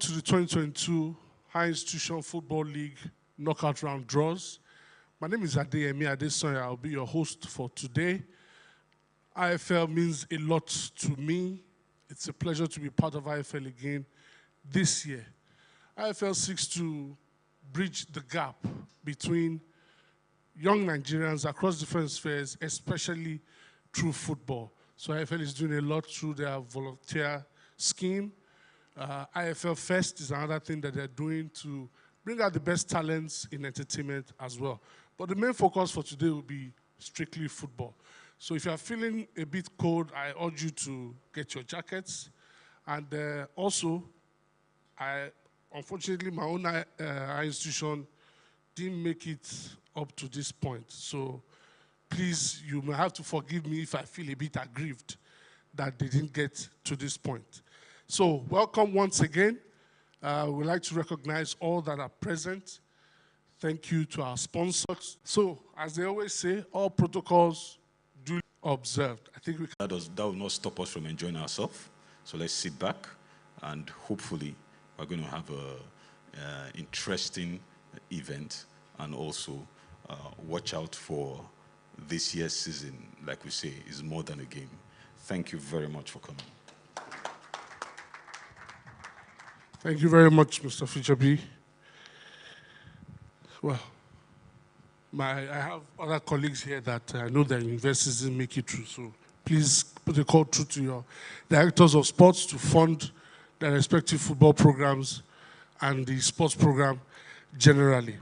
To the 2022 High Institution Football League knockout round draws. My name is Adeyemi Adesoya. I'll be your host for today. HiFL means a lot to me. It's a pleasure to be part of HiFL again this year. HiFL seeks to bridge the gap between young Nigerians across different spheres, especially through football. So HiFL is doing a lot through their volunteer scheme. HiFL Fest is another thing that they're doing to bring out the best talents in entertainment as well. But the main focus for today will be strictly football. So if you're feeling a bit cold, I urge you to get your jackets. And also, unfortunately, my own institution didn't make it up to this point. So please, you may have to forgive me if I feel a bit aggrieved that they didn't get to this point. So welcome once again. We'd like to recognize all that are present. Thank you to our sponsors. So, as they always say, all protocols duly observed. I think that will not stop us from enjoying ourselves. So let's sit back and hopefully we're going to have an interesting event, and also watch out for this year's season. Like we say, is more than a game. Thank you very much for coming. Thank you very much, Mr. Fichabi. Well, I have other colleagues here that I know their universities didn't make it through, so please put a call through to your directors of sports to fund their respective football programs and the sports program generally.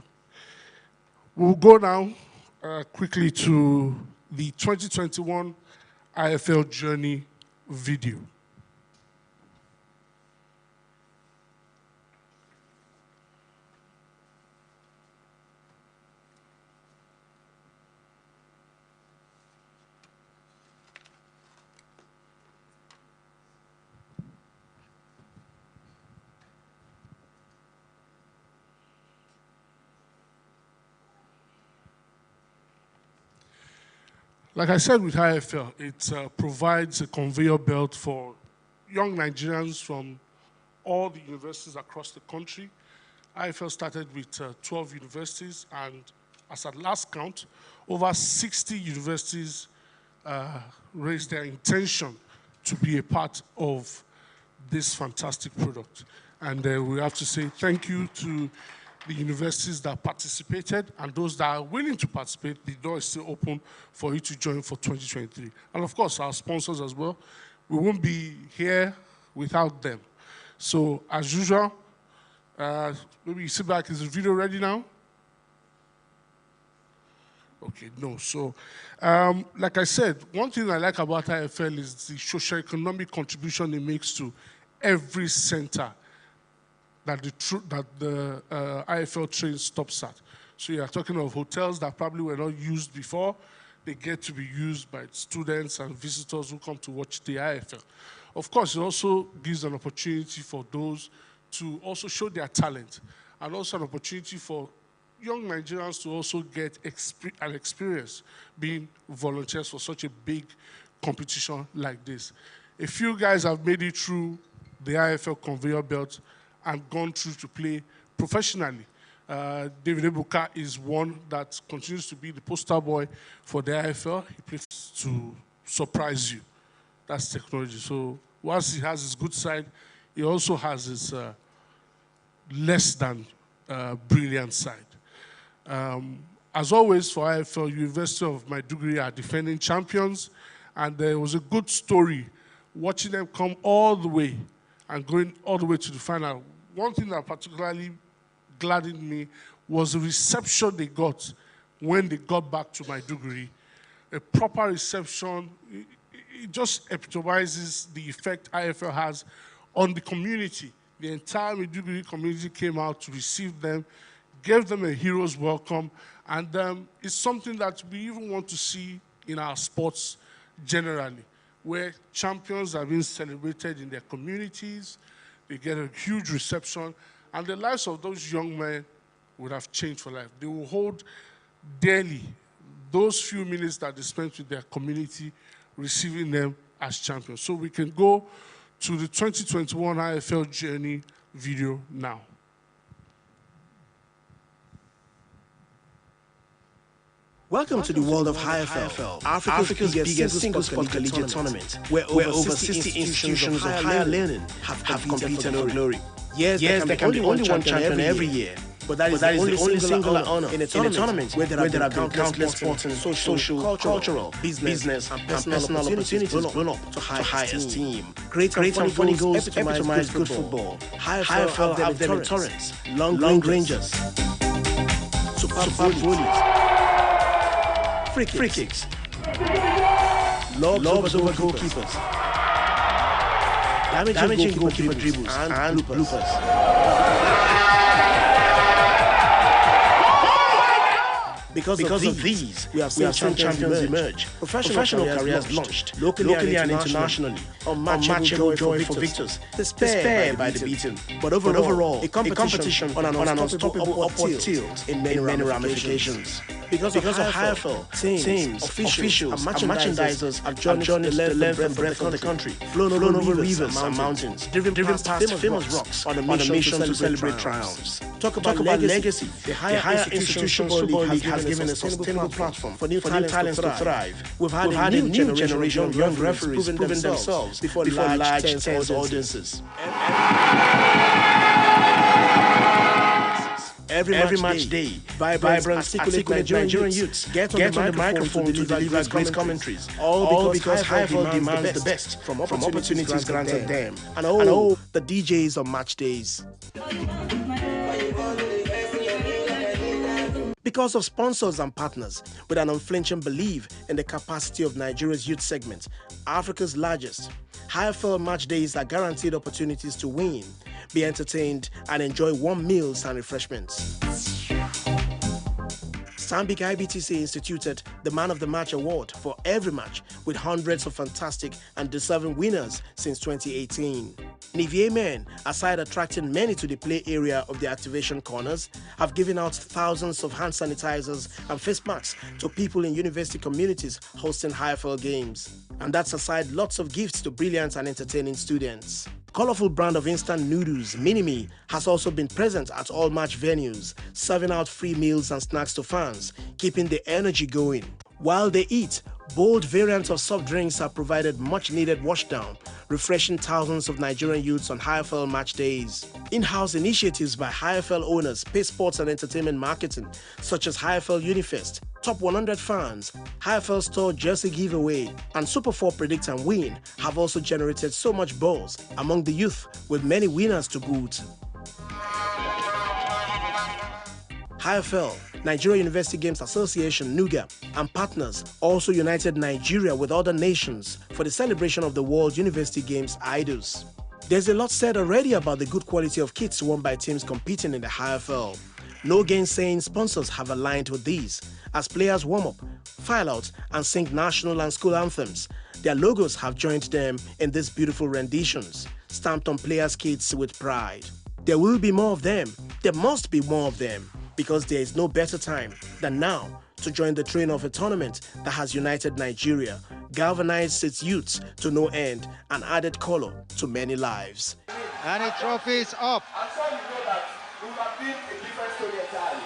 We'll go now quickly to the 2021 HiFL Journey video. Like I said with HiFL, it provides a conveyor belt for young Nigerians from all the universities across the country. HiFL started with 12 universities, and as at last count, over 60 universities raised their intention to be a part of this fantastic product. And we have to say thank you to the universities that participated, and those that are willing to participate. The door is still open for you to join for 2023. And of course, our sponsors as well. We won't be here without them. So as usual, maybe you sit back. Is the video ready now? Okay, no. So, like I said, one thing I like about HiFL is the socio-economic contribution it makes to every center that the HiFL train stops at. So you are talking of hotels that probably were not used before. They get to be used by students and visitors who come to watch the HiFL. Of course, it also gives an opportunity for those to also show their talent, and also an opportunity for young Nigerians to also get an experience being volunteers for such a big competition like this. A few guys have made it through the HiFL conveyor belt and gone through to play professionally. David Ebuka is one that continues to be the poster boy for the HiFL. He plays to surprise you. That's technology. So once he has his good side, he also has his less than brilliant side. As always, for HiFL, University of Maiduguri are defending champions, and there was a good story watching them come all the way and going all the way to the final. One thing that particularly gladdened me was the reception they got when they got back to Maiduguri. A proper reception. It just epitomizes the effect HiFL has on the community. The entire Maiduguri community came out to receive them, gave them a hero's welcome, and it's something that we even want to see in our sports generally, where champions are being celebrated in their communities. They get a huge reception, and the lives of those young men would have changed for life. They will hold dearly those few minutes that they spent with their community, receiving them as champions. So we can go to the 2021 HiFL Journey video now. Welcome to the world of HiFL, Africa's biggest single-sport collegiate tournament, where over 60 institutions of higher learning have competed for glory. Yes, there can be only one champion every year, but that is the only singular honor in a tournament where there have been countless sports and social, cultural, business, and personal opportunities blown up to high esteem. Great and funny goals epitomize good football. HiFL have them in torrents, long rangers, superb volleys, free kicks, lobs over goalkeepers, damaging goalkeeper dribbles, and bloopers. Because of these, we have seen champions emerge, professional careers launched, locally and internationally, unmatchable joy for victors, despair by the beaten, but overall, a competition on an unstoppable upward tilt in many ramifications. Because of HiFL, teams, officials, and merchandisers have journeyed the length and breadth of the country, flown over rivers and mountains, driven past famous rocks on a mission to celebrate triumphs. Talk about legacy. The higher institution football league has given a sustainable platform for new talents to thrive. We've had a new generation of young referees proving themselves before large tense audiences. Every match day, vibrant, articulate Nigerian youths get on the microphone to deliver great commentaries, all because HiFL demands the best from opportunities granted them. And the DJs on match days. Because of sponsors and partners with an unflinching belief in the capacity of Nigeria's youth segment, Africa's largest, HiFL match days are guaranteed opportunities to win, be entertained, and enjoy warm meals and refreshments. Stanbic IBTC instituted the Man of the Match award for every match, with hundreds of fantastic and deserving winners since 2018. Nivier men, aside attracting many to the play area of the activation corners, have given out thousands of hand sanitizers and face masks to people in university communities hosting HiFL games. And that's aside lots of gifts to brilliant and entertaining students. Colorful brand of instant noodles, Minimi, has also been present at all match venues, serving out free meals and snacks to fans, keeping the energy going. While they eat, bold variants of soft drinks have provided much-needed washdown, refreshing thousands of Nigerian youths on HiFL match days. In-house initiatives by HiFL owners pay sports and entertainment marketing, such as HiFL Unifest, Top 100 Fans, HiFL Store Jersey Giveaway, and Super 4 Predict and Win have also generated so much buzz among the youth, with many winners to boot. HiFL, Nigeria University Games Association, NUGA, and partners also united Nigeria with other nations for the celebration of the World University Games Idols. There's a lot said already about the good quality of kits won by teams competing in the HiFL. No gainsaying sponsors have aligned with these, as players warm up, file out, and sing national and school anthems. Their logos have joined them in these beautiful renditions, stamped on players' kits with pride. There will be more of them. There must be more of them, because there is no better time than now to join the train of a tournament that has united Nigeria, galvanized its youths to no end, and added color to many lives. And the trophy is up. I'm sure you know that we have been a different story entirely.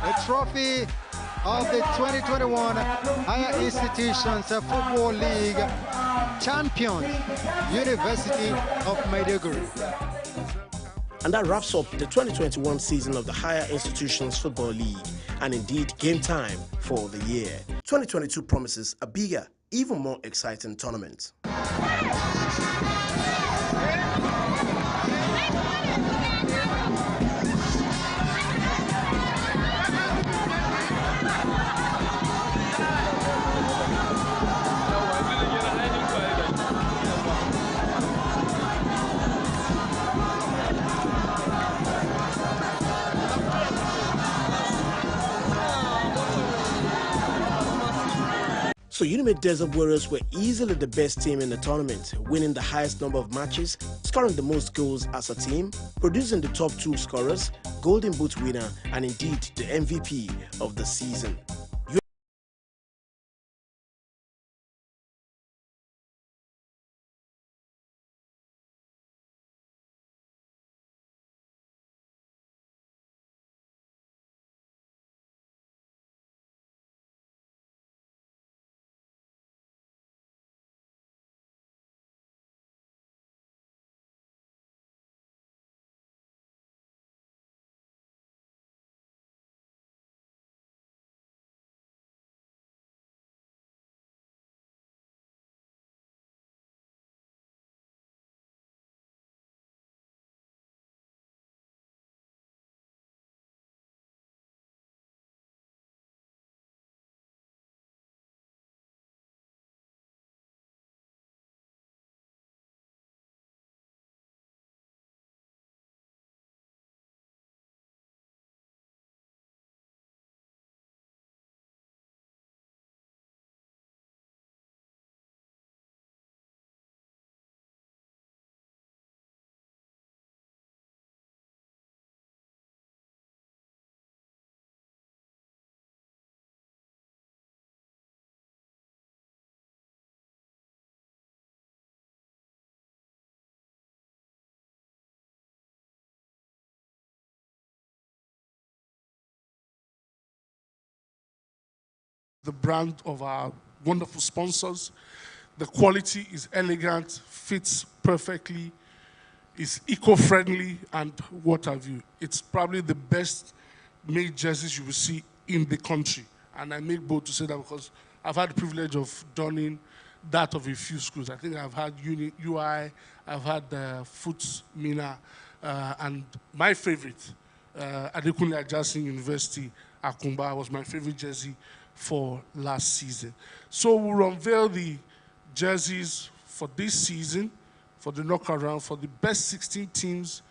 The trophy of the 2021 Higher Institutions Football League champion, University of Maiduguri. And that wraps up the 2021 season of the Higher Institutions Football League, and indeed game time for the year. 2022 promises a bigger, even more exciting tournament. So Unimate Desert Warriors were easily the best team in the tournament, winning the highest number of matches, scoring the most goals as a team, producing the top 2 scorers, Golden Boot winner, and indeed the MVP of the season. the brand of our wonderful sponsors. The quality is elegant, fits perfectly, is eco-friendly, and what have you. It's probably the best made jerseys you will see in the country. And I make bold to say that because I've had the privilege of donning that of a few schools. I think I've had UI, I've had Foot Mina, and my favorite, Adekunle Ajasin University, Akumba, was my favorite jersey for last season. So we'll unveil the jerseys for this season, for the knockout round, for the best 16 teams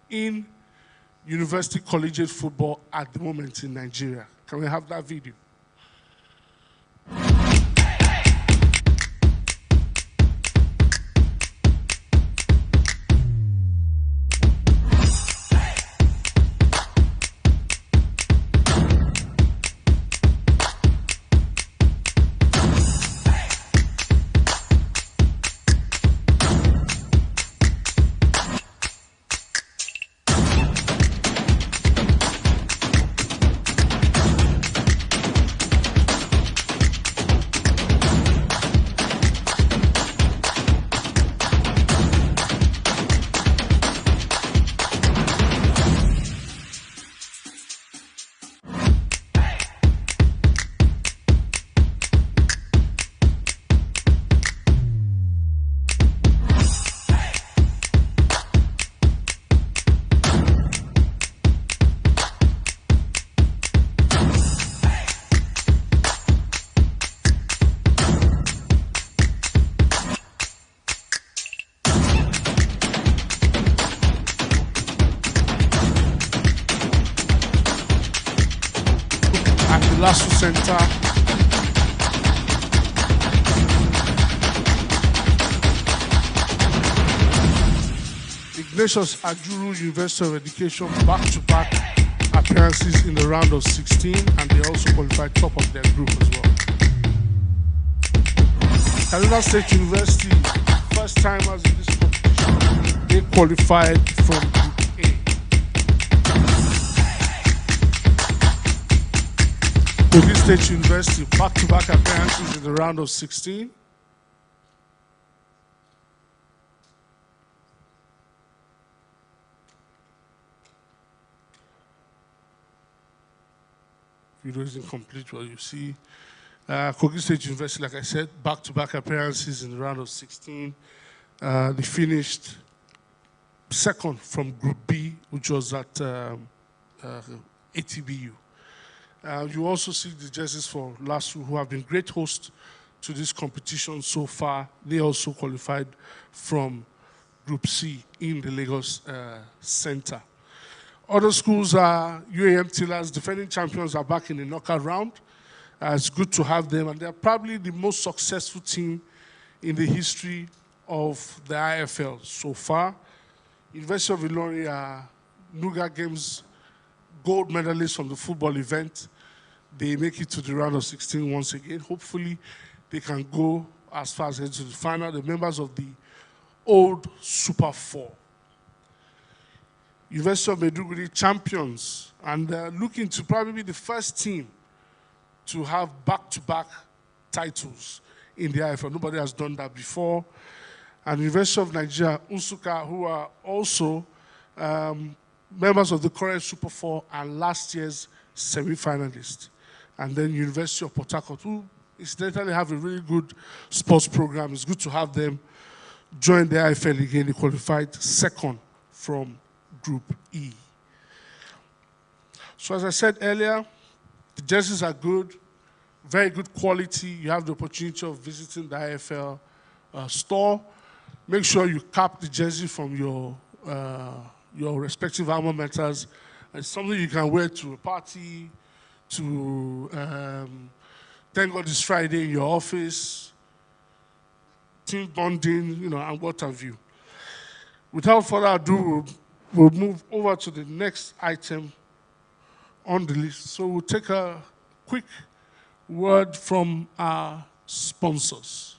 in university collegiate football at the moment in Nigeria. Can we have that video? Lasso Center. Ignatius Ajuru University of Education back-to-back appearances in the round of 16, and they also qualified top of their group as well. Kaduna State University, first timers in this competition, they qualified from Group A. Kogi State University, back-to-back appearances in the round of 16. Video is incomplete, well, you see. Kogi State University, like I said, back-to-back appearances in the round of 16. They finished second from Group B, which was at ATBU. You also see the jerseys for LASU, who have been great hosts to this competition so far. They also qualified from Group C in the Lagos Center. Other schools are UAM Tillers, defending champions, are back in the knockout round. It's good to have them, and they're probably the most successful team in the history of the HiFL so far. University of Ilorin are Nuga Games gold medalists from the football event. They make it to the round of 16 once again. Hopefully, they can go as far as into the final. The members of the old Super 4. University of Maiduguri champions, and looking to probably be the first team to have back-to-back titles in the HiFL. Nobody has done that before. And University of Nigeria, Nsukka, who are also members of the current Super 4 and last year's semi-finalists. And then University of Port Harcourt, who incidentally have a really good sports program. It's good to have them join the HiFL again. They qualified second from Group E. So as I said earlier, the jerseys are good, very good quality. You have the opportunity of visiting the HiFL store. Make sure you cap the jersey from your respective alma maters. It's something you can wear to a party, to thank God it's Friday in your office, team bonding, and what have you. Without further ado, we'll move over to the next item on the list. So we'll take a quick word from our sponsors.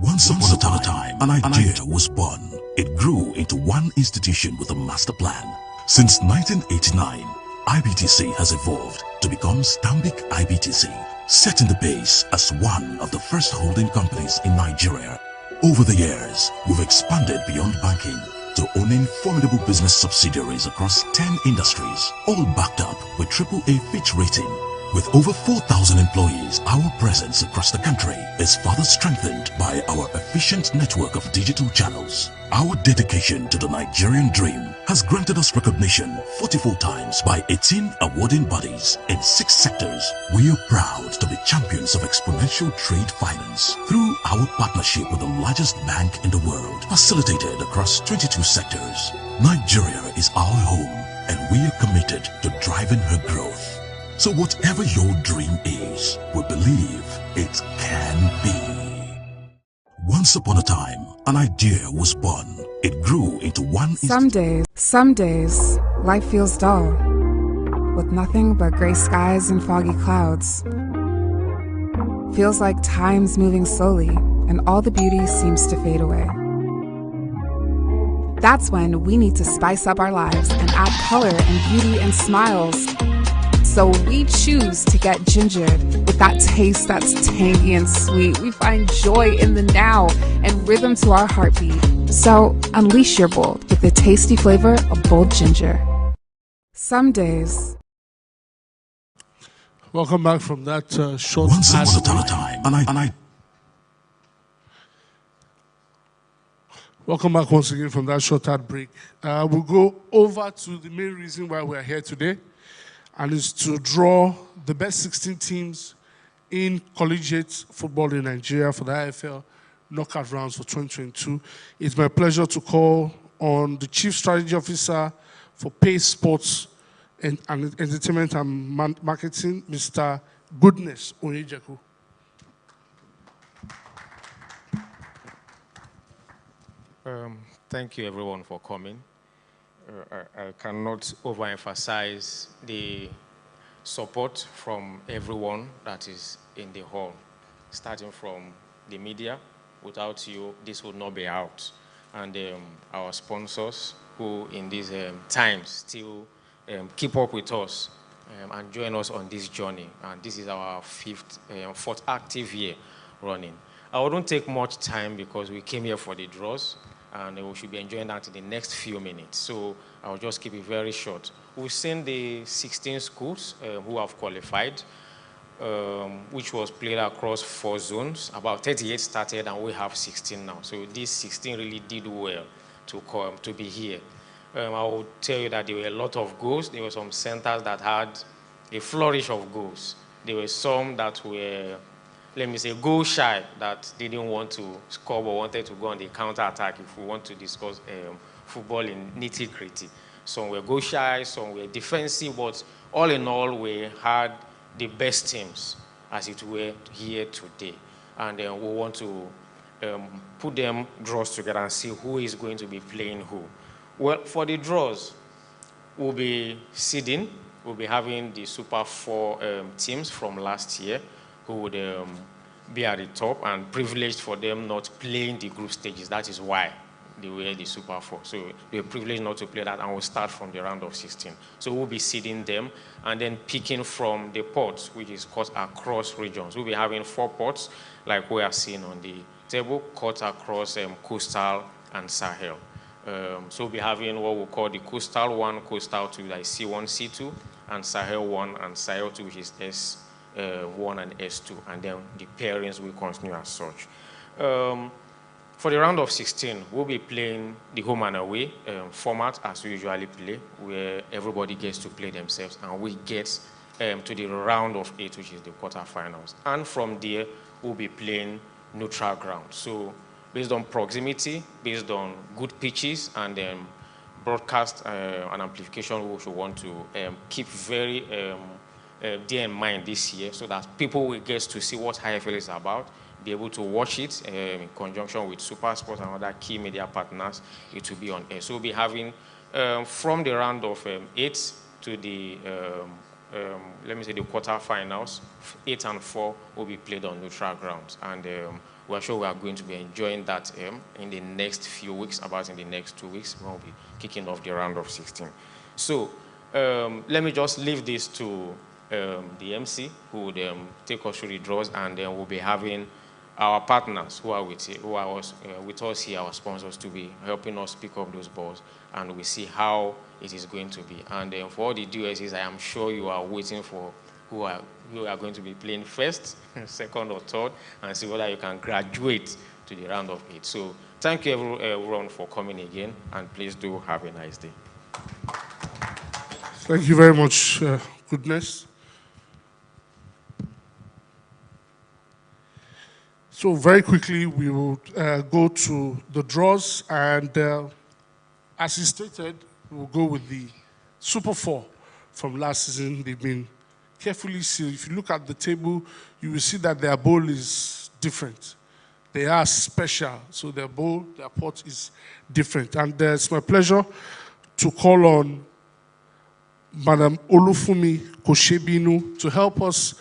Once upon a time, an idea was born. It grew into one institution with a master plan. Since 1989, IBTC has evolved to become Stanbic IBTC, setting the pace as one of the first holding companies in Nigeria. Over the years, we've expanded beyond banking to owning formidable business subsidiaries across 10 industries, all backed up with AAA Fitch rating. With over 4,000 employees, our presence across the country is further strengthened by our efficient network of digital channels. Our dedication to the Nigerian dream has granted us recognition 44 times by 18 awarding bodies in 6 sectors. We are proud to be champions of exponential trade finance through our partnership with the largest bank in the world, facilitated across 22 sectors. Nigeria is our home, and we are committed to driving her growth. So whatever your dream is, we believe it can be. Once upon a time, an idea was born. It grew into one. Some days, life feels dull, with nothing but gray skies and foggy clouds. Feels like time's moving slowly, and all the beauty seems to fade away. That's when we need to spice up our lives and add color and beauty and smiles. So we choose to get gingered with that taste that's tangy and sweet. We find joy in the now and rhythm to our heartbeat. So unleash your bold with the tasty flavor of bold ginger. Some days. Welcome back from that short. Once upon a time, and I. Welcome back once again from that short ad break. We'll go over to the main reason why we're here today, and it's to draw the best 16 teams in collegiate football in Nigeria for the HiFL knockout rounds for 2022. It's my pleasure to call on the Chief Strategy Officer for Pace Sports and Entertainment and Marketing, Mr. Goodness Onyejeku. Thank you, everyone, for coming. I cannot overemphasize the support from everyone that is in the hall, starting from the media. Without you, this would not be out. And our sponsors, who in these times still keep up with us and join us on this journey. And this is our fourth active year running. I wouldn't take much time because we came here for the draws, and we should be enjoying that in the next few minutes. So I'll just keep it very short. We've seen the 16 schools who have qualified, which was played across 4 zones. About 38 started, and we have 16 now. So these 16 really did well to come, to be here. I will tell you that there were a lot of goals. There were some centers that had a flourish of goals. There were some that were, let me say, goal shy, that didn't want to score but wanted to go on the counter-attack if we want to discuss football in nitty-gritty. Some were goal shy, some were defensive, but all in all, we had the best teams, as it were, here today. And we want to put them draws together and see who is going to be playing who. Well, for the draws, we'll be seeding. We'll be having the Super 4 teams from last year who would be at the top, and privileged for them not playing the group stages. That is why they were the Super 4. So they were privileged not to play that, and we'll start from the round of 16. So we'll be seeding them and then picking from the pots, which is cut across regions. We'll be having 4 pots, like we are seeing on the table, cut across Coastal and Sahel. So we'll be having what we call the Coastal 1, Coastal 2, like C1, C2, and Sahel 1 and Sahel 2, which is S1 and S2, and then the pairings will continue as such. For the round of 16, we'll be playing the home and away format as we usually play, where everybody gets to play themselves, and we get to the round of 8, which is the quarterfinals. And from there, we'll be playing neutral ground. So based on proximity, based on good pitches, and broadcast and amplification, we should want to keep very dear in mind this year, so that people will get to see what HiFL is about, be able to watch it in conjunction with SuperSport and other key media partners. It will be on air. So we'll be having from the round of 8 to the let me say the quarterfinals, 8 and 4 will be played on neutral grounds, and we're sure we are going to be enjoying that in the next few weeks. About in the next 2 weeks, we'll be kicking off the round of 16. So let me just leave this to the MC, who would take us through the draws, and then we'll be having our partners who are with us here, our sponsors, to be helping us pick up those balls, and we see how it is going to be. And then for all the DSs, I am sure you are waiting for who are going to be playing first, second, or third, and see whether you can graduate to the round of 8. So thank you everyone for coming again, and please do have a nice day. Thank you very much, Goodness. So very quickly, we will go to the draws, and as he stated, we'll go with the Super 4 from last season. They've been carefully sealed. If you look at the table, you will see that their bowl is different. They are special, so their bowl, their pot is different. And it's my pleasure to call on Madam Olufumi Koshebinu to help us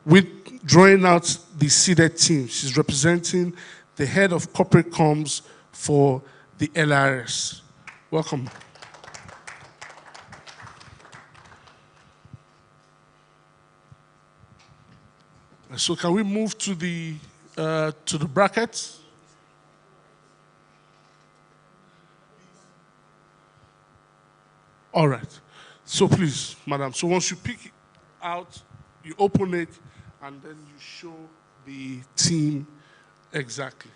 with drawing out the seeded team. She's representing the head of corporate comms for the LRS. Welcome. So can we move to the brackets? All right. So please, madam. So once you pick it out, you open it, and then you show the team exactly.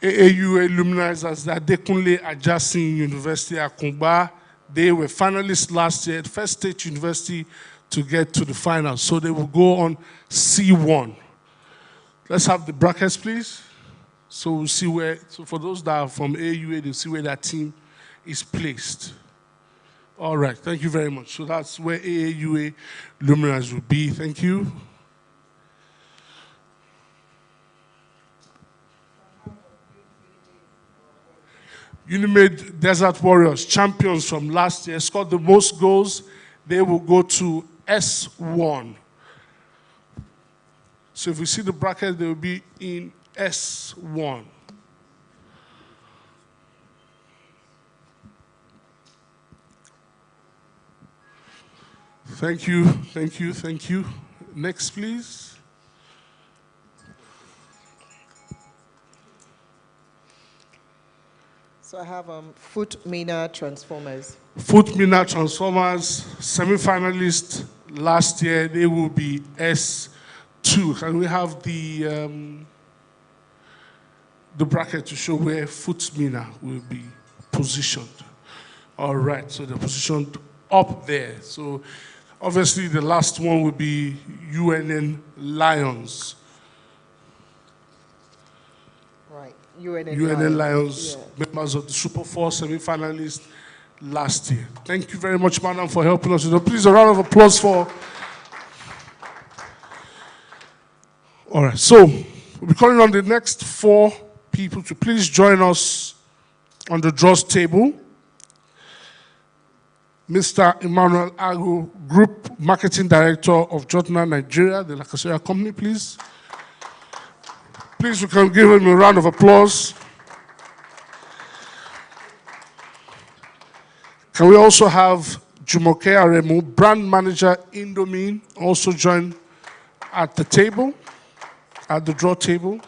AAUA luminaries the Adekunle Ajasin University Akumba. They were finalists last year at First State University to get to the finals. So they will go on C1. Let's have the brackets, please. So we'll see where, so for those that are from AAUA, they'll see where that team is placed. All right, thank you very much. So that's where AAUA luminaries will be. Thank you. Unimade Desert Warriors, champions from last year, scored the most goals. They will go to S1. So if we see the bracket, they will be in S1. Thank you, thank you, thank you. Next, please. So I have Foot Mina Transformers. Foot Mina Transformers, semi-finalists last year, they will be S2. Can we have the bracket to show where Foot Mina will be positioned? All right, so they're positioned up there. So obviously the last one will be UNN Lions. Right, UNN UNN Lions, Lions, yeah. Members of the Super 4 semi-finalists last year. Thank you very much, madam, for helping us. Please, a round of applause for... All right, so we'll be calling on the next 4 people to please join us on the draws table. Mr. Emmanuel Agu, Group Marketing Director of Jotna Nigeria, the Lacasoya Company, please. Please, we can give him a round of applause. Can we also have Jumoke Aremu, Brand Manager, Indomine, also join at the table, at the draw table?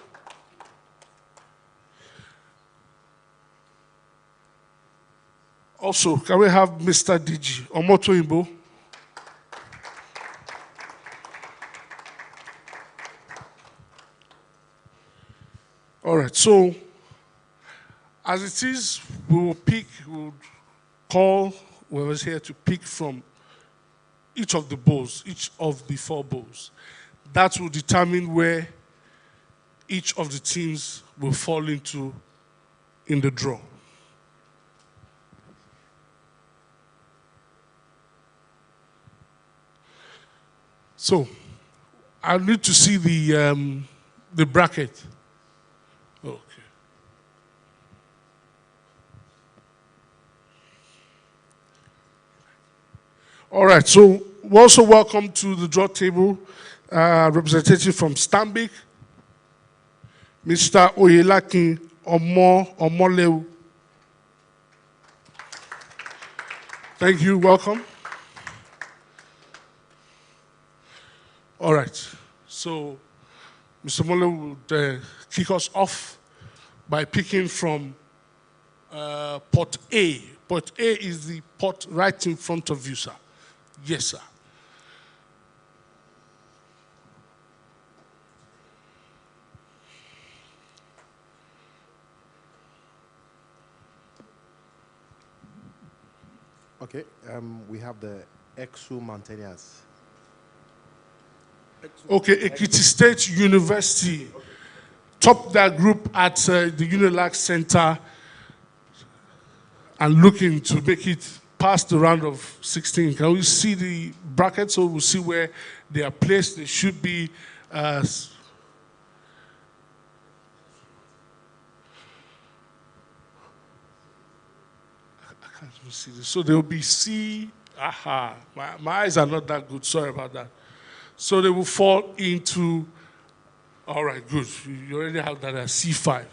Also, can we have Mr. DG, Omoto Imbo? All right, so as it is, we will call whoever's here to pick from each of the bowls, each of the 4 bowls. That will determine where each of the teams will fall into in the draw. So, I need to see the bracket. Okay. All right, so we also welcome to the draw table representative from Stanbic, Mr. Oyelakin Omoleu. Thank you, welcome. All right, so Mr. Omoleu would kick us off by picking from pot A. Pot A is the pot right in front of you, sir. Yes, sir. Okay, we have the Exu Mountaineers. Okay, Ekiti State University topped their group at the Unilag Center and looking to make it past the round of 16. Can we see the brackets so we'll see where they are placed? They should be I can't even see this. So they'll be C. Aha, my eyes are not that good. Sorry about that. So they will fall into, all right, good. You already have that as C5.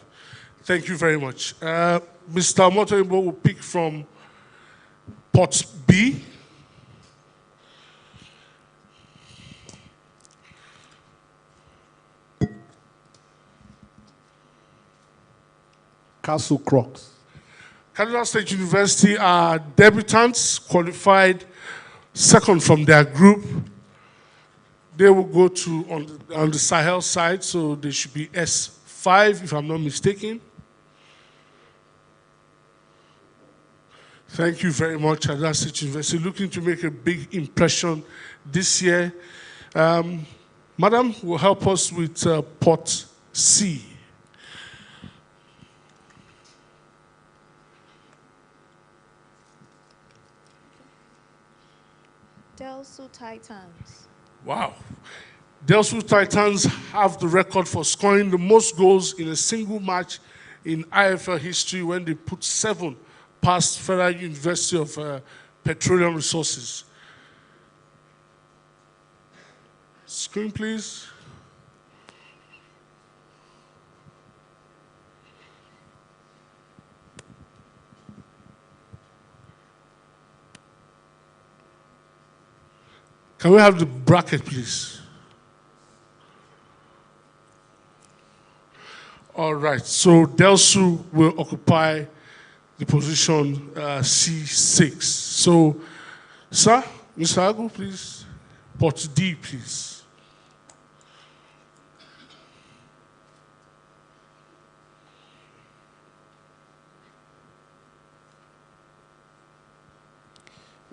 Thank you very much. Mr. Motoibo will pick from pot B. Castle Crocs. Cardinal State University are debutants, qualified second from their group. They will go to on the Sahel side, so they should be S5, if I'm not mistaken. Thank you very much, Cardinal State University. Looking to make a big impression this year. Madam will help us with pot C. Delsu Titans. Wow. Delsu Titans have the record for scoring the most goals in a single match in HiFL history when they put 7 past Federal University of Petroleum Resources. Screen, please. Can we have the bracket, please? All right, so Delsu will occupy the position C6. So, sir, Mr. Agu, please. Pot D, please.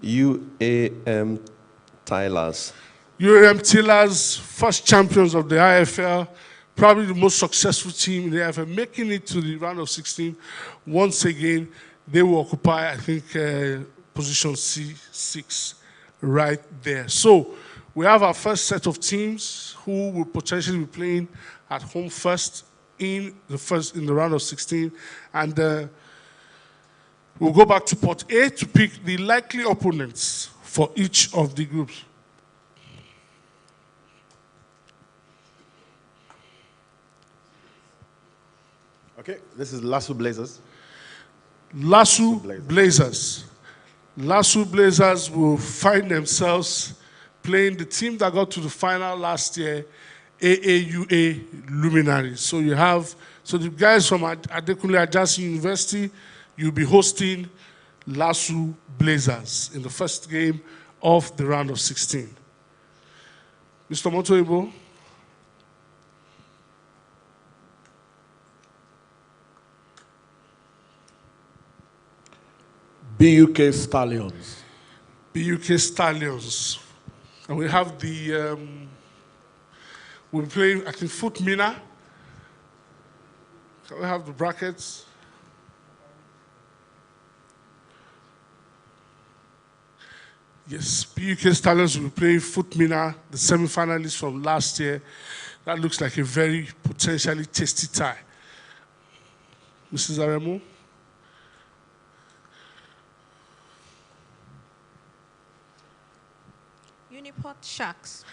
UAM Tylers. UAM Tylers, first champions of the HiFL, probably the most successful team in the HiFL, making it to the round of 16. Once again, they will occupy, I think, position C6 right there. So we have our first set of teams who will potentially be playing at home first in the round of 16. And we'll go back to pot A to pick the likely opponents for each of the groups. Okay, this is Lasso Blazers. Lasso Blazers. Lasso Blazers will find themselves playing the team that got to the final last year, AAUA Luminaries. So the guys from Adekunle Ajasi University, you'll be hosting Lasso Blazers in the first game of the round of 16. Mr. Motoibo. BUK Stallions. BUK Stallions. And we have we're playing, I think, Foot Mina. Can we have the brackets? Yes, BUK Stallions will play Foot Mina, the semi-finalists from last year. That looks like a very potentially tasty tie. Mrs. Aremu? Uniport Sharks.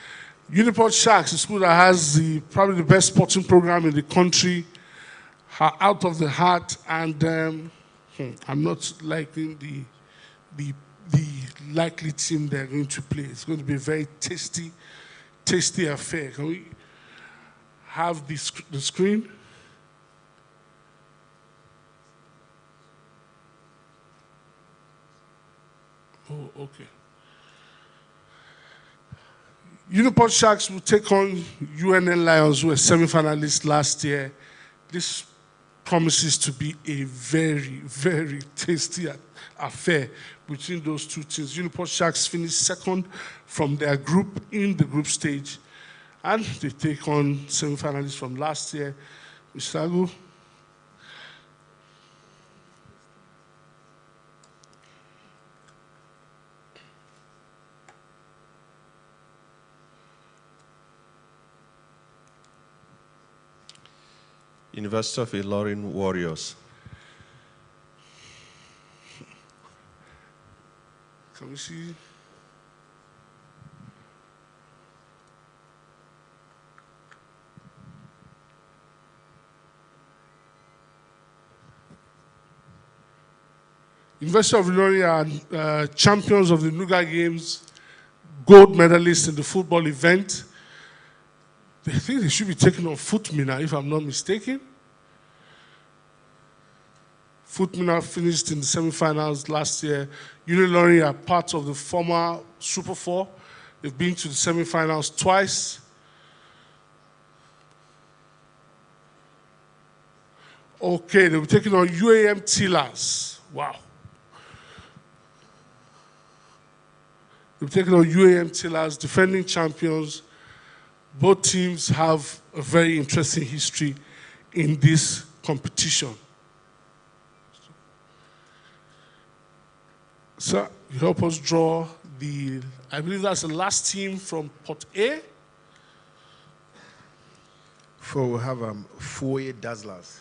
Uniport Sharks, a school that has probably the best sporting program in the country, out of the heart, and I'm not liking the likely team they're going to play. It's going to be a very tasty affair. Can we have the screen? Oh, okay. Uniport Sharks will take on UNN Lions, who were semi-finalists last year. This promises to be a very, very tasty affair between those two teams. Uniport Sharks finished second from their group in the group stage, and they take on semi-finalists from last year. Mr. Agu. University of Ilorin Warriors. Can we see? University of Ilorin are champions of the Nuga Games, gold medalists in the football event. I think they should be taking on Footmina, if I'm not mistaken. Footmina finished in the semi-finals last year. Unilorin are part of the former Super Four. They've been to the semi-finals twice. Okay, they'll be taking on UAM Tillers. Wow. They'll be taking on UAM Tillers, defending champions. Both teams have a very interesting history in this competition. So, you help us draw I believe that's the last team from Pot A. So we have Foye Dazzlers.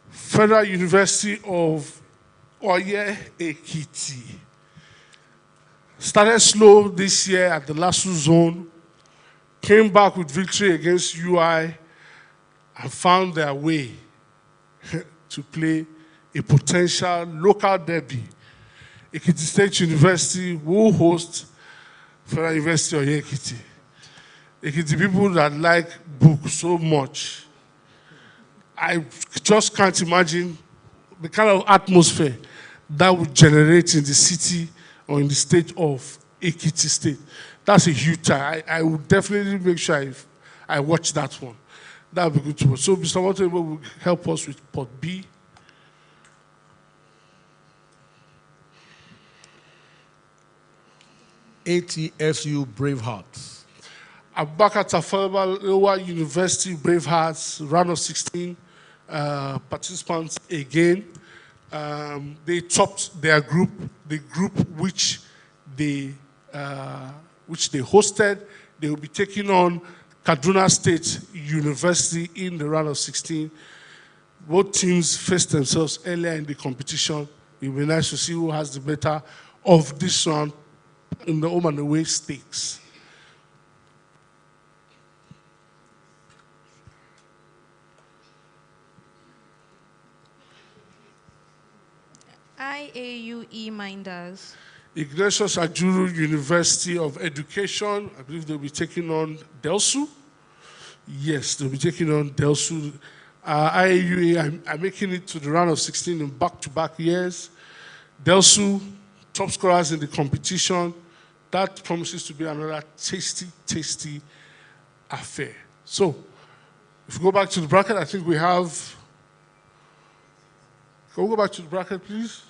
Federal University of Oye Ekiti. Started slow this year at the Lasso Zone, came back with victory against UI, and found their way to play a potential local derby. Ekiti State University will host Federal University of Ekiti. Ekiti people that like books so much, I just can't imagine the kind of atmosphere that would generate in the city or in the state of Ekiti State. That's a huge time. I would definitely make sure I watch that one. That would be good to watch. So Mr. Watson will help us with Pot B. ATSU Bravehearts. Abubakar Tafawa Lower University Bravehearts, round of 16 participants again. They topped their group, the group which they hosted. They will be taking on Kaduna State University in the round of 16. Both teams faced themselves earlier in the competition. It will be nice to see who has the better of this round in the home and away stakes. IAUE Minders. Ignatius Ajuru University of Education, I believe they'll be taking on Delsu. Yes, they'll be taking on Delsu. IAUE are making it to the round of 16 in back-to-back years. Delsu, top scorers in the competition. That promises to be another tasty affair. So, if we go back to the bracket, I think we have... Can we go back to the bracket, please?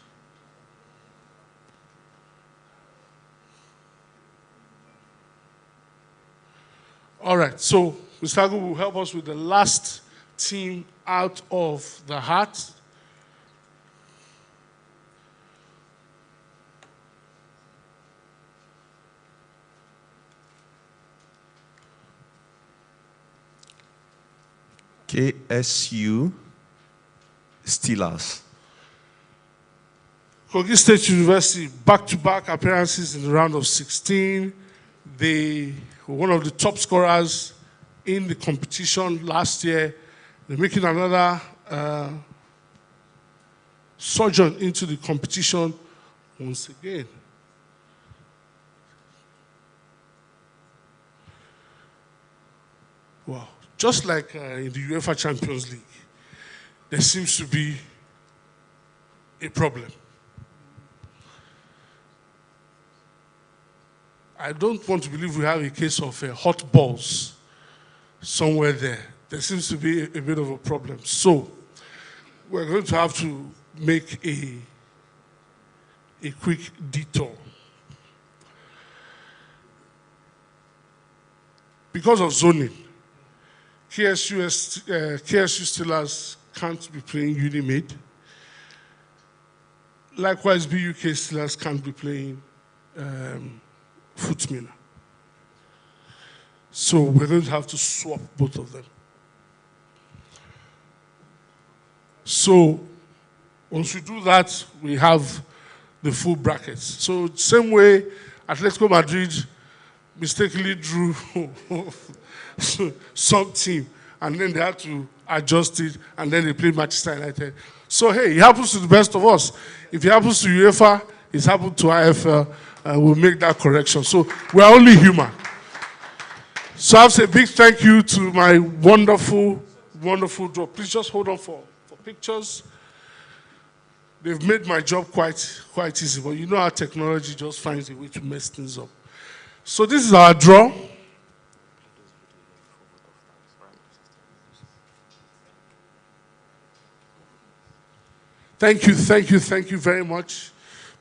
All right, so Mr. Agu will help us with the last team out of the hat. KSU Steelers. Kogi State University, back-to-back appearances in the round of 16. They were one of the top scorers in the competition last year. They're making another sojourn into the competition once again. Wow. Just like in the UEFA Champions League, there seems to be a problem. I don't want to believe we have a case of hot balls somewhere there. There seems to be a bit of a problem. So we're going to have to make a quick detour. Because of zoning, KSU Steelers can't be playing Unimade. Likewise, BUK Steelers can't be playing Footmina. So we're going to have to swap both of them. So once we do that, we have the full brackets. So same way Atletico Madrid mistakenly drew some team, and then they had to adjust it, and then they played Manchester United. So hey, it happens to the best of us. If it happens to UEFA, it's happened to HiFL, we'll make that correction. So we're only human. So I have to say a big thank you to my wonderful, wonderful draw. Please just hold on for pictures. They've made my job quite easy, but you know how technology just finds a way to mess things up. So this is our draw. Thank you very much.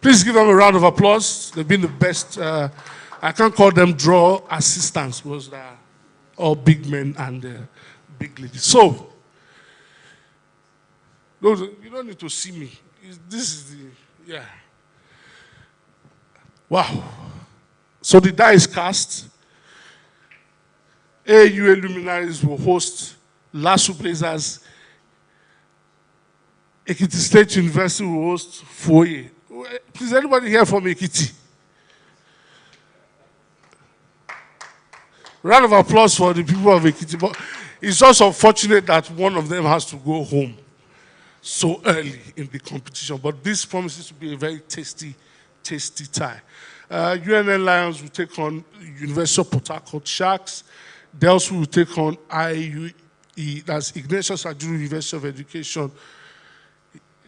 Please give them a round of applause. They've been the best. I can't call them draw assistants, because they're all big men and big ladies. So, you don't need to see me. This is yeah. Wow. So the die is cast. AUA luminaries will host LASU Blazers. Ekiti State University will host Foye. Please, anybody here from Ekiti? Round of applause for the people of Ekiti. But it's just unfortunate that one of them has to go home so early in the competition. But this promises to be a very tasty tie. UNN Lions will take on University of Port Harcourt Sharks. Delsu will take on IUE, that's Ignatius Ajuru University of Education.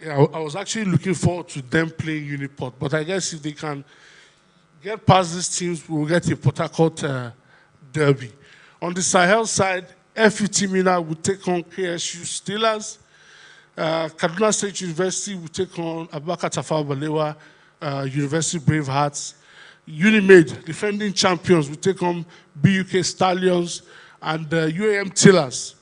Yeah, I was actually looking forward to them playing Uniport, but I guess if they can get past these teams, we'll get a Port Harcourt derby. On the Sahel side, FUT Mina will take on KSU Steelers. Kaduna State University will take on Abubakar Tafawa Balewa University Bravehearts. Unimade, defending champions, will take on BUK Stallions and UAM Tillers.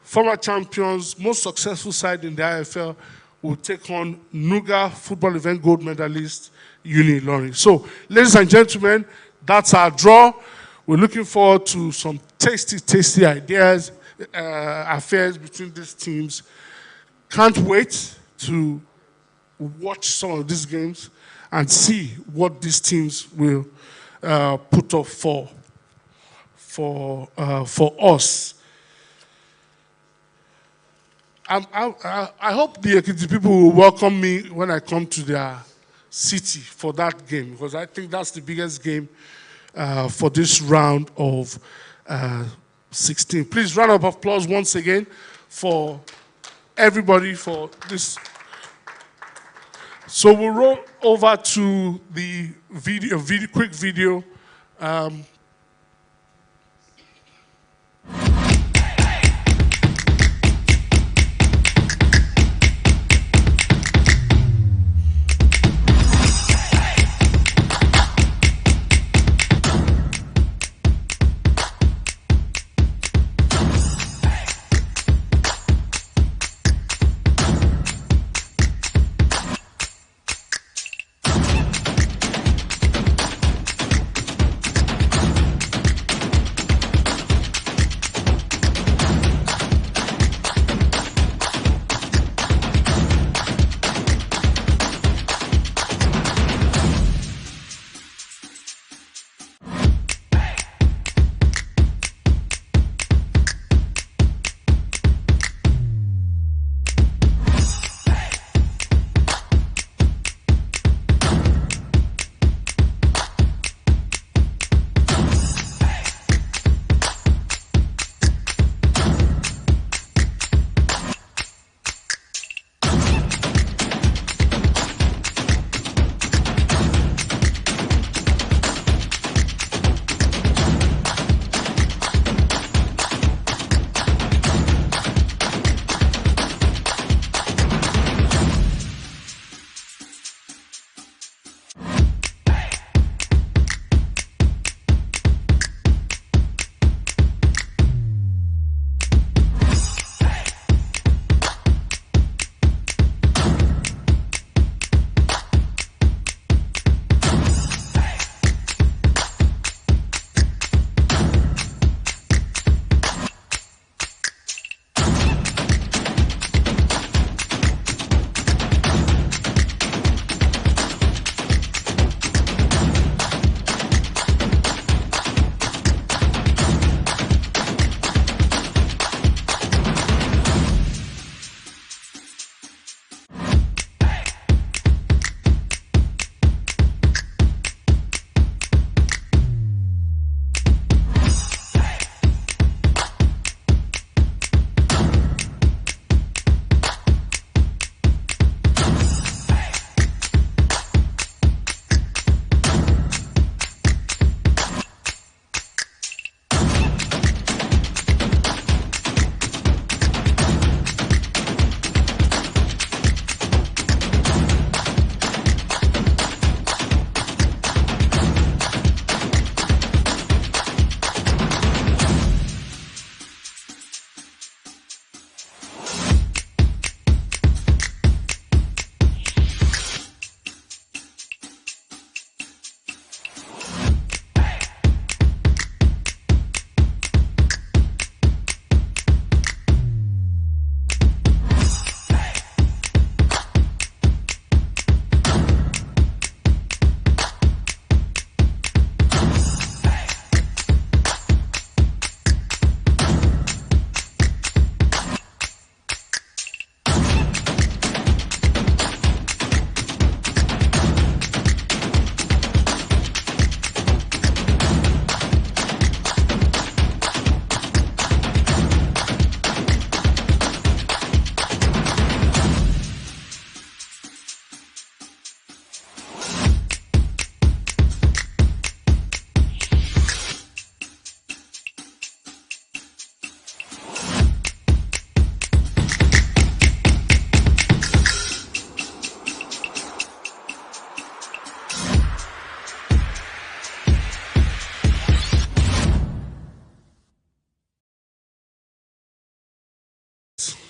Former champions, most successful side in the IFL, will take on Nuga football event gold medalist, Uni Loring. So, ladies and gentlemen, that's our draw. We're looking forward to some tasty ideas, affairs between these teams. Can't wait to watch some of these games and see what these teams will put up for us. I hope the Ekiti people will welcome me when I come to their city for that game, because I think that's the biggest game for this round of 16. Please, round of applause once again for everybody for this. So we'll roll over to the quick video.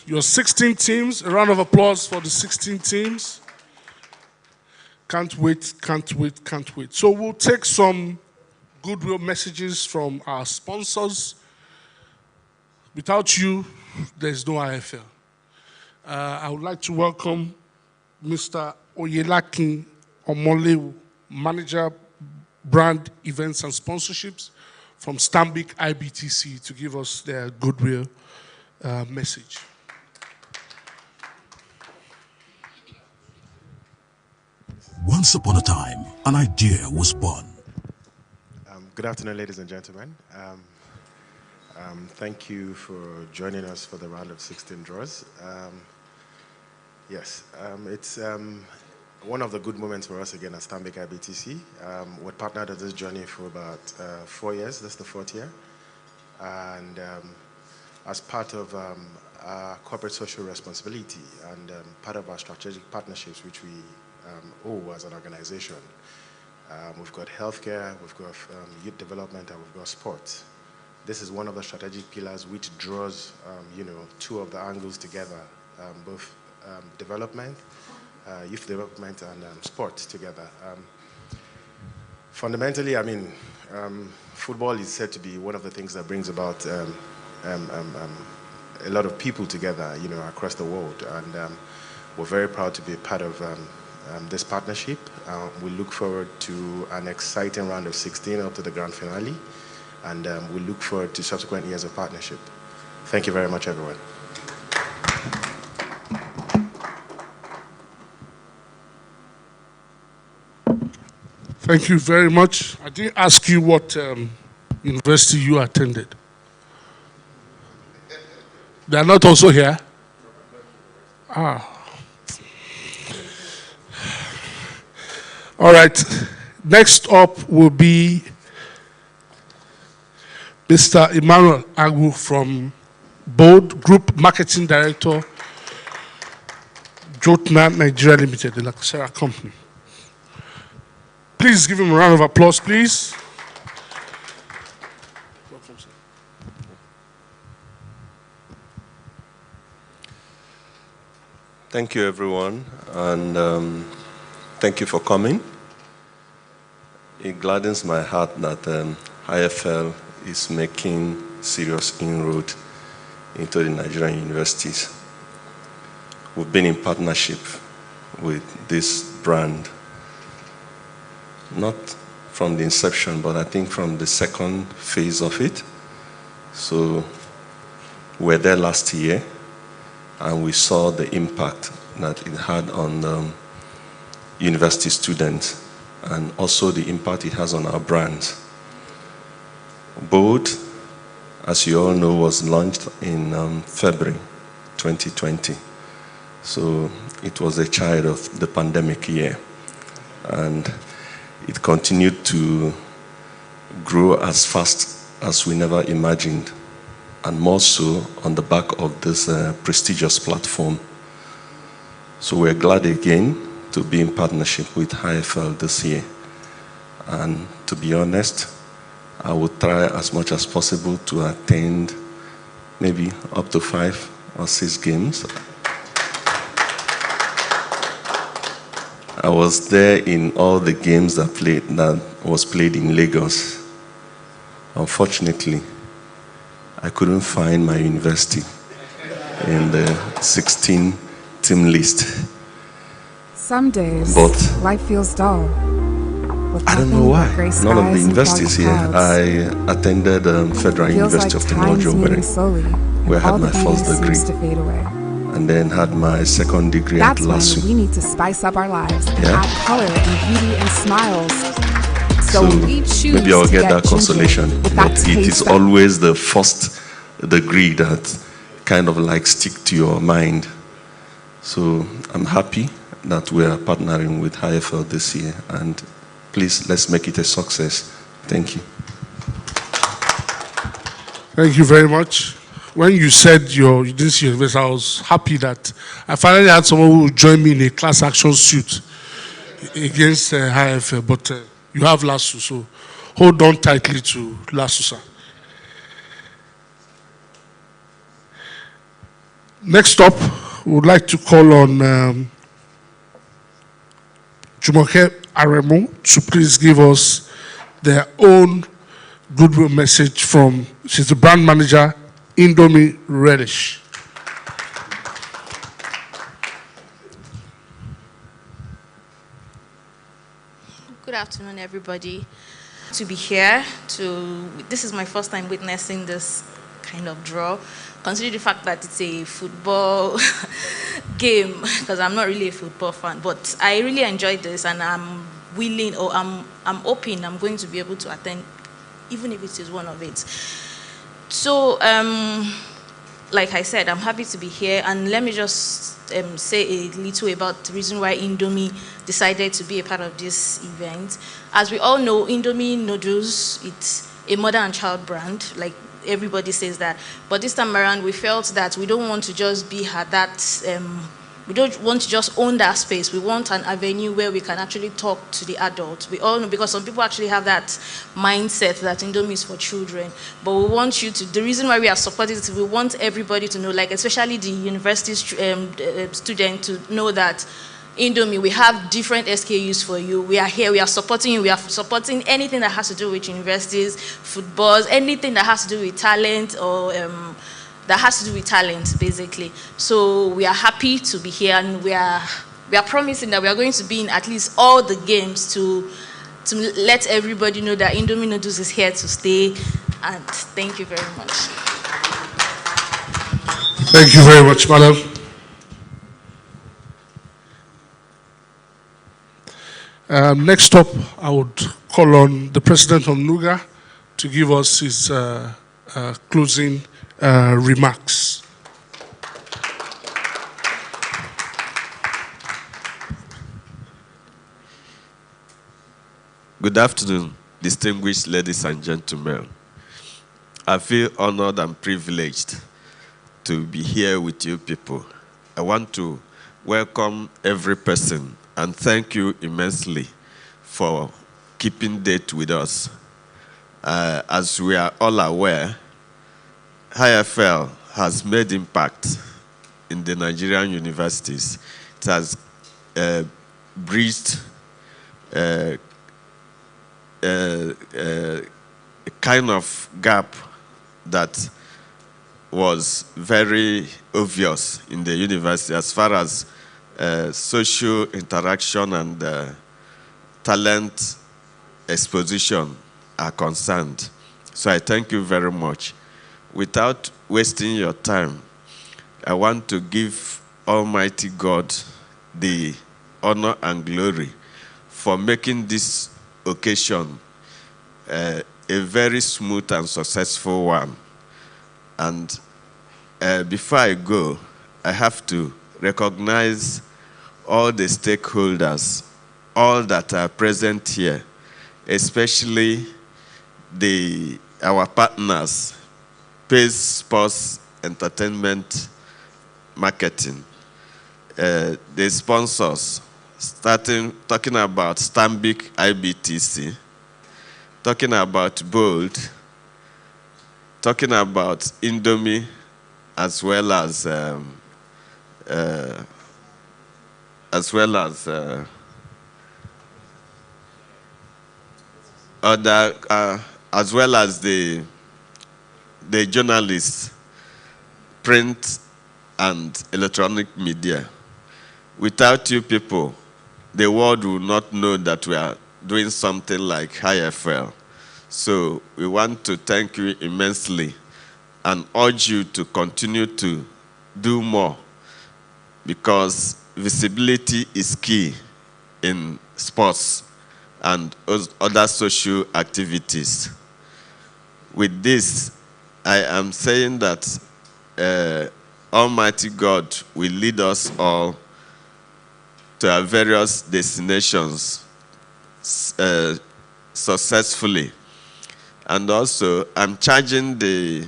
your 16 teams. A round of applause for the 16 teams. Can't wait, can't wait, can't wait. So we'll take some goodwill messages from our sponsors. Without you, there's no HiFL. I would like to welcome Mr. Oyelakin Omolewu, Manager, Brand, Events and Sponsorships from Stanbic IBTC, to give us their goodwill message. Once upon a time, an idea was born. Good afternoon, ladies and gentlemen. Thank you for joining us for the round of 16 draws. Yes, it's one of the good moments for us again at Stanbic IBTC. We're partnered on this journey for about 4 years. That's the 4th year. And as part of our corporate social responsibility and part of our strategic partnerships, which we owe as an organization, we've got healthcare, we've got youth development, and we've got sports. This is one of the strategic pillars which draws, two of the angles together, both development, youth development, and sports together. Fundamentally, I mean, football is said to be one of the things that brings about a lot of people together, across the world, and we're very proud to be a part of this partnership. We look forward to an exciting round of 16 up to the grand finale, and we look forward to subsequent years of partnership. Thank you very much, everyone. Thank you very much. I didn't ask you what university you attended. They are not also here? Ah. All right. Next up will be Mr. Emmanuel Agu from Bold Group Marketing Director, Jotna Nigeria Limited, the Lakshara company. Please give him a round of applause, please. Thank you, everyone, and thank you for coming. It gladdens my heart that HiFL is making serious inroad into the Nigerian universities. We've been in partnership with this brand, not from the inception, but I think from the second phase of it. So we were there last year, and we saw the impact that it had on university students, and also the impact it has on our brands. Bold, as you all know, was launched in February 2020. So it was a child of the pandemic year. And it continued to grow as fast as we never imagined, and more so on the back of this prestigious platform. So we're glad again to be in partnership with HiFL this year. And to be honest, I would try as much as possible to attend maybe up to 5 or 6 games. I was there in all the games that was played in Lagos. Unfortunately, I couldn't find my university in the 16-team list. Some days, but life feels dull. I don't know why. None of the universities here. I attended Federal University of Technology, where I had my first degree, and then had my second degree at LASU. That's when we need to spice up our lives and add color and beauty and smiles. So we choose maybe I'll to get that consolation. But it is always the first degree that kind of like stick to your mind. So I'm happy that we are partnering with HiFL this year, and please, let's make it a success. Thank you. Thank you very much. When you said you didn't see your university, I was happy that I finally had someone who would join me in a class action suit against HiFL, but you have LASU, so hold on tightly to LASU, sir. Next up, we would like to call on Jumoke Aremu to please give us their own Goodwill message from, she's the brand manager, Indomie Relish. Good afternoon, everybody. To be here, this is my first time witnessing this kind of draw. Consider the fact that it's a football game, because I'm not really a football fan, but I really enjoyed this, and I'm willing, or I'm hoping I'm going to be able to attend, even if it is one of it. So, like I said, I'm happy to be here, and let me just say a little about the reason why Indomie decided to be a part of this event. As we all know, Indomie noodles, it's a mother and child brand, like everybody says that. But this time around, we felt that we don't want to just be at that, we don't want to just own that space. We want an avenue where we can actually talk to the adults. We all know, because some people actually have that mindset that Indomie is for children. But we want you to, the reason why we are supporting it, we want everybody to know, like especially the university student, to know that Indomie, we have different SKUs for you. We are here, we are supporting you, we are supporting anything that has to do with universities, footballs, anything that has to do with talent, or that has to do with talent, basically. So we are happy to be here, and we are promising that we are going to be in at least all the games to let everybody know that Indomie Noodles is here to stay. And thank you very much. Thank you very much, madam. Next up, I would call on the president of NUGA to give us his closing remarks. Good afternoon, distinguished ladies and gentlemen. I feel honored and privileged to be here with you people. I want to welcome every person and thank you immensely for keeping date with us. As we are all aware, HiFL has made impact in the Nigerian universities. It has bridged a kind of gap that was very obvious in the university as far as social interaction and talent exposition are concerned. So I thank you very much. Without wasting your time, I want to give Almighty God the honor and glory for making this occasion a very smooth and successful one. And before I go, I have to recognize all the stakeholders, all that are present here, especially our partners, Pace Sports Entertainment Marketing, the sponsors, talking about Stanbic IBTC, talking about Bold, talking about Indomie, as well as the journalists, print and electronic media. Without you people, the world will not know that we are doing something like HiFL. So we want to thank you immensely and urge you to continue to do more, because visibility is key in sports and other social activities. With this, I am saying that Almighty God will lead us all to our various destinations successfully. And also, I'm charging the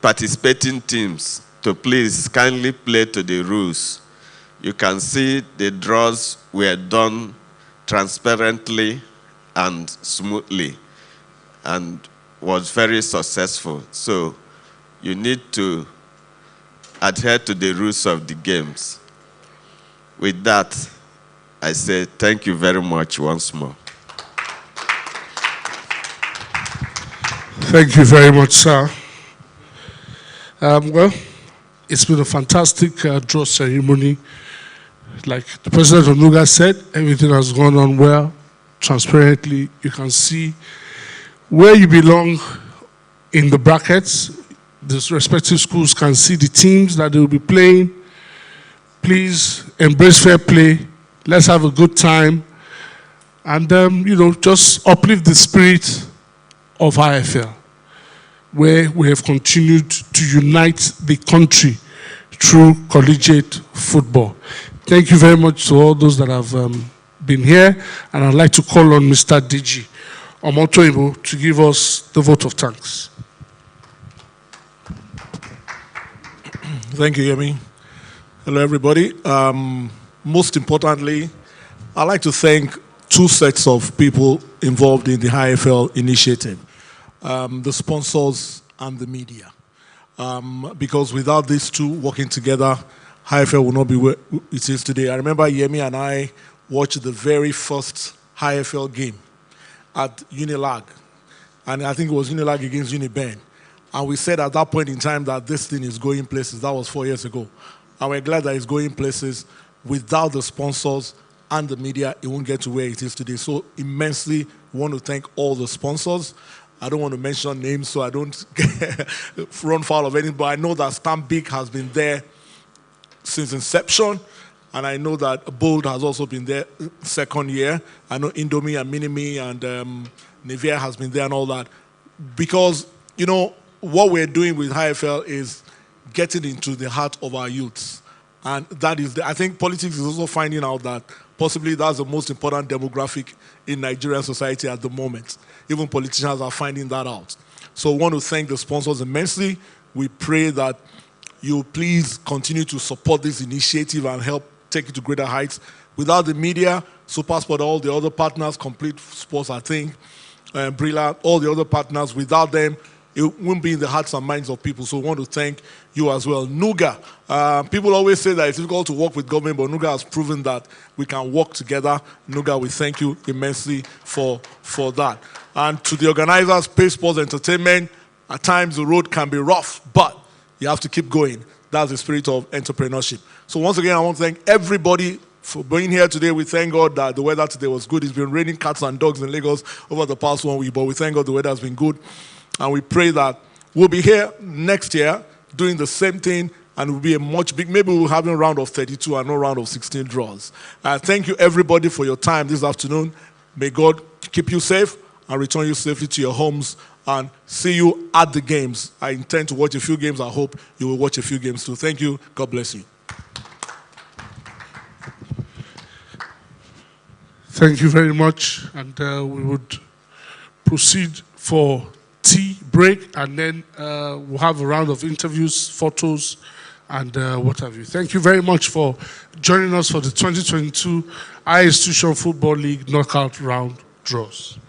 participating teams to please kindly play to the rules. You can see the draws were done transparently and smoothly and was very successful. So you need to adhere to the rules of the games. With that, I say thank you very much once more. Thank you very much, sir. Well, it's been a fantastic draw ceremony. Like the president of NUGA said, everything has gone on well, transparently. You can see where you belong in the brackets. The respective schools can see the teams that they will be playing. Please embrace fair play. Let's have a good time. And, just uplift the spirit of HiFL, where we have continued to unite the country through collegiate football. Thank you very much to all those that have been here, and I'd like to call on Mr. DG Omotoibo to give us the vote of thanks. Thank you, Yemi. Hello, everybody. Most importantly, I'd like to thank two sets of people involved in the HiFL initiative, the sponsors and the media. Because without these two working together, HiFL will not be where it is today. I remember Yemi and I watched the very first HiFL game at Unilag, and I think it was Unilag against Uniben. And we said at that point in time that this thing is going places. That was 4 years ago. And we're glad that it's going places. Without the sponsors and the media, it won't get to where it is today. So immensely, we want to thank all the sponsors. I don't want to mention names so I don't run foul of anything, but I know that Stanbic has been there since inception, and I know that Bold has also been there second year. I know Indomie and Minimi and Nivea has been there and all that. Because, what we're doing with HiFL is getting into the heart of our youths. And that is, I think politics is also finding out that possibly that's the most important demographic in Nigerian society at the moment. Even politicians are finding that out. So we want to thank the sponsors immensely. We pray that you please continue to support this initiative and help take it to greater heights. Without the media, SuperSport, all the other partners, Complete Sports, I think, Brilla, all the other partners, without them, it won't be in the hearts and minds of people. So we want to thank you as well. NUGA, people always say that it's difficult to work with government, but NUGA has proven that we can work together. NUGA, we thank you immensely for that. And to the organizers, Pace Sports Entertainment, at times the road can be rough, but you have to keep going. That's the spirit of entrepreneurship. So once again, I want to thank everybody for being here today. We thank God that the weather today was good. It's been raining cats and dogs in Lagos over the past 1 week, but we thank God the weather has been good. And we pray that we'll be here next year doing the same thing, and we'll be a much big, maybe we'll have a round of 32 and no round of 16 draws. Thank you everybody for your time this afternoon. May God keep you safe and return you safely to your homes, and see you at the games. I intend to watch a few games. I hope you will watch a few games too. Thank you. God bless you. Thank you very much. And we would proceed for tea break, and then we'll have a round of interviews, photos, and what have you. Thank you very much for joining us for the 2022 Higher Institution Football League Knockout Round Draws.